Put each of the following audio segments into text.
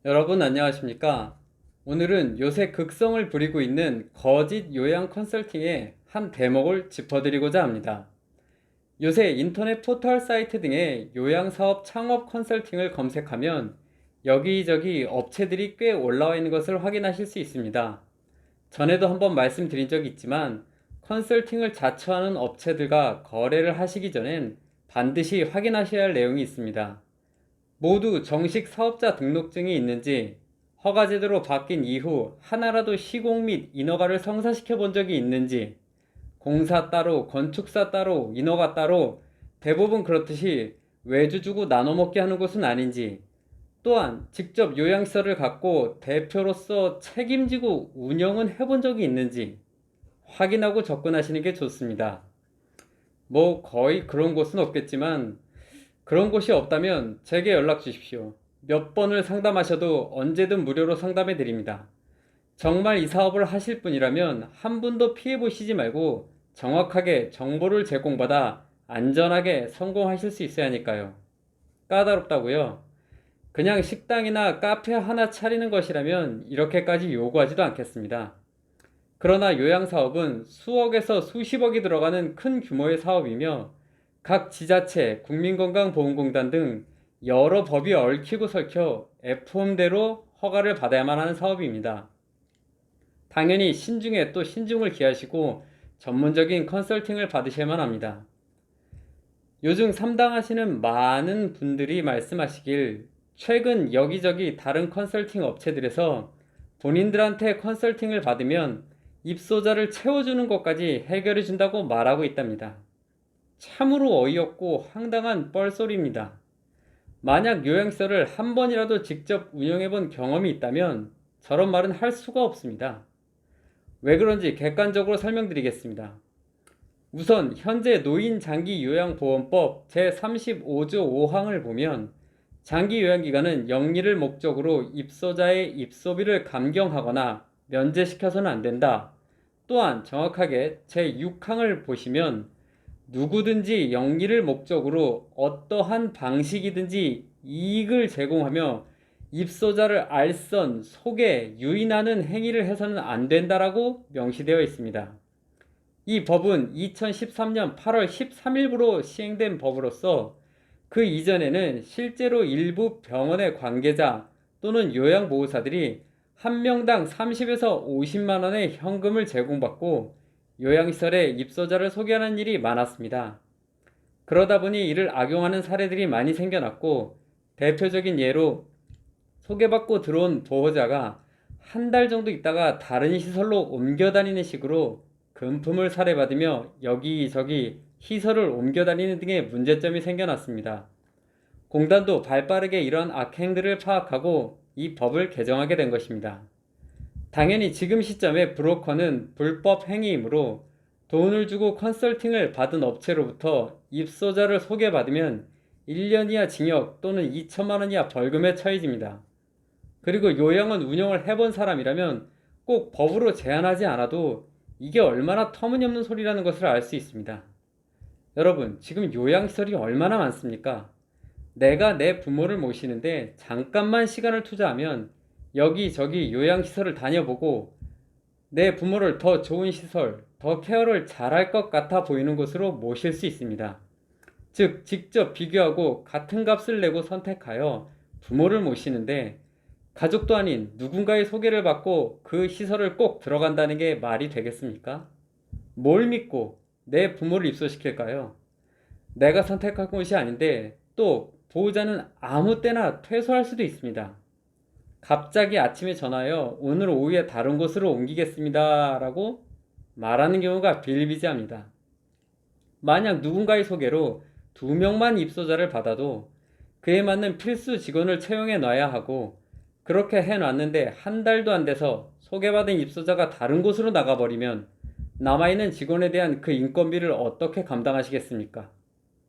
여러분 안녕하십니까? 오늘은 요새 극성을 부리고 있는 거짓 요양 컨설팅의 한 대목을 짚어드리고자 합니다. 요새 인터넷 포털 사이트 등의 요양사업 창업 컨설팅을 검색하면 여기저기 업체들이 꽤 올라와 있는 것을 확인하실 수 있습니다. 전에도 한번 말씀드린 적이 있지만 컨설팅을 자처하는 업체들과 거래를 하시기 전엔 반드시 확인하셔야 할 내용이 있습니다. 모두 정식 사업자 등록증이 있는지, 허가제도로 바뀐 이후 하나라도 시공 및 인허가를 성사시켜 본 적이 있는지, 공사 따로, 건축사 따로, 인허가 따로, 대부분 그렇듯이 외주 주고 나눠 먹게 하는 곳은 아닌지, 또한 직접 요양시설을 갖고 대표로서 책임지고 운영은 해본 적이 있는지 확인하고 접근하시는 게 좋습니다. 뭐 거의 그런 곳은 없겠지만 그런 곳이 없다면 제게 연락 주십시오. 몇 번을 상담하셔도 언제든 무료로 상담해 드립니다. 정말 이 사업을 하실 분이라면 한 분도 피해 보시지 말고 정확하게 정보를 제공받아 안전하게 성공하실 수 있어야 하니까요. 까다롭다고요? 그냥 식당이나 카페 하나 차리는 것이라면 이렇게까지 요구하지도 않겠습니다. 그러나 요양사업은 수억에서 수십억이 들어가는 큰 규모의 사업이며 각 지자체, 국민건강보험공단 등 여러 법이 얽히고 설켜 F홈대로 허가를 받아야만 하는 사업입니다. 당연히 신중에 또 신중을 기하시고 전문적인 컨설팅을 받으셔야만 합니다. 요즘 삼당하시는 많은 분들이 말씀하시길 최근 여기저기 다른 컨설팅 업체들에서 본인들한테 컨설팅을 받으면 입소자를 채워주는 것까지 해결해 준다고 말하고 있답니다. 참으로 어이없고 황당한 뻘소리입니다. 만약 요양시설을 한 번이라도 직접 운영해 본 경험이 있다면 저런 말은 할 수가 없습니다. 왜 그런지 객관적으로 설명드리겠습니다. 우선 현재 노인장기요양보험법 제35조 5항을 보면 장기요양기간은 영리를 목적으로 입소자의 입소비를 감경하거나 면제시켜서는 안 된다. 또한 정확하게 제6항을 보시면 누구든지 영리를 목적으로 어떠한 방식이든지 이익을 제공하며 입소자를 알선, 속여, 유인하는 행위를 해서는 안 된다라고 명시되어 있습니다. 이 법은 2013년 8월 13일부로 시행된 법으로서 그 이전에는 실제로 일부 병원의 관계자 또는 요양보호사들이 한 명당 30에서 50만 원의 현금을 제공받고 요양시설에 입소자를 소개하는 일이 많았습니다. 그러다 보니 이를 악용하는 사례들이 많이 생겨났고 대표적인 예로 소개받고 들어온 보호자가 한 달 정도 있다가 다른 시설로 옮겨 다니는 식으로 금품을 살해받으며 여기저기 시설을 옮겨 다니는 등의 문제점이 생겨났습니다. 공단도 발빠르게 이런 악행들을 파악하고 이 법을 개정하게 된 것입니다. 당연히 지금 시점에 브로커는 불법 행위이므로 돈을 주고 컨설팅을 받은 업체로부터 입소자를 소개받으면 1년 이하 징역 또는 2천만 원 이하 벌금에 처해집니다. 그리고 요양원 운영을 해본 사람이라면 꼭 법으로 제한하지 않아도 이게 얼마나 터무니없는 소리라는 것을 알 수 있습니다. 여러분, 지금 요양시설이 얼마나 많습니까? 내가 내 부모를 모시는데 잠깐만 시간을 투자하면 여기저기 요양시설을 다녀보고 내 부모를 더 좋은 시설, 더 케어를 잘할 것 같아 보이는 곳으로 모실 수 있습니다. 즉, 직접 비교하고 같은 값을 내고 선택하여 부모를 모시는데 가족도 아닌 누군가의 소개를 받고 그 시설을 꼭 들어간다는 게 말이 되겠습니까? 뭘 믿고 내 부모를 입소시킬까요? 내가 선택한 곳이 아닌데 또 보호자는 아무 때나 퇴소할 수도 있습니다. 갑자기 아침에 전화하여 오늘 오후에 다른 곳으로 옮기겠습니다 라고 말하는 경우가 비일비재합니다. 만약 누군가의 소개로 2명만 입소자를 받아도 그에 맞는 필수 직원을 채용해 놔야 하고 그렇게 해놨는데 한 달도 안 돼서 소개받은 입소자가 다른 곳으로 나가버리면 남아있는 직원에 대한 그 인건비를 어떻게 감당하시겠습니까?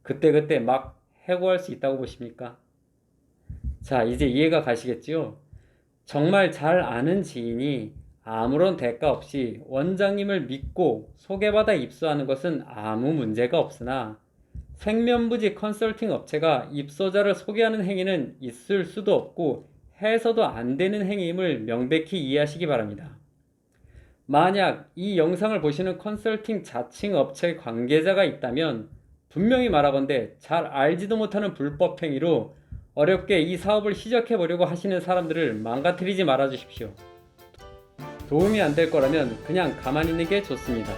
그때그때 막 해고할 수 있다고 보십니까? 자, 이제 이해가 가시겠지요? 정말 잘 아는 지인이 아무런 대가 없이 원장님을 믿고 소개받아 입소하는 것은 아무 문제가 없으나 생면부지 컨설팅 업체가 입소자를 소개하는 행위는 있을 수도 없고 해서도 안 되는 행위임을 명백히 이해하시기 바랍니다. 만약 이 영상을 보시는 컨설팅 자칭 업체 관계자가 있다면 분명히 말하건대 잘 알지도 못하는 불법 행위로 어렵게 이 사업을 시작해 보려고 하시는 사람들을 망가뜨리지 말아 주십시오. 도움이 안 될 거라면 그냥 가만히 있는 게 좋습니다.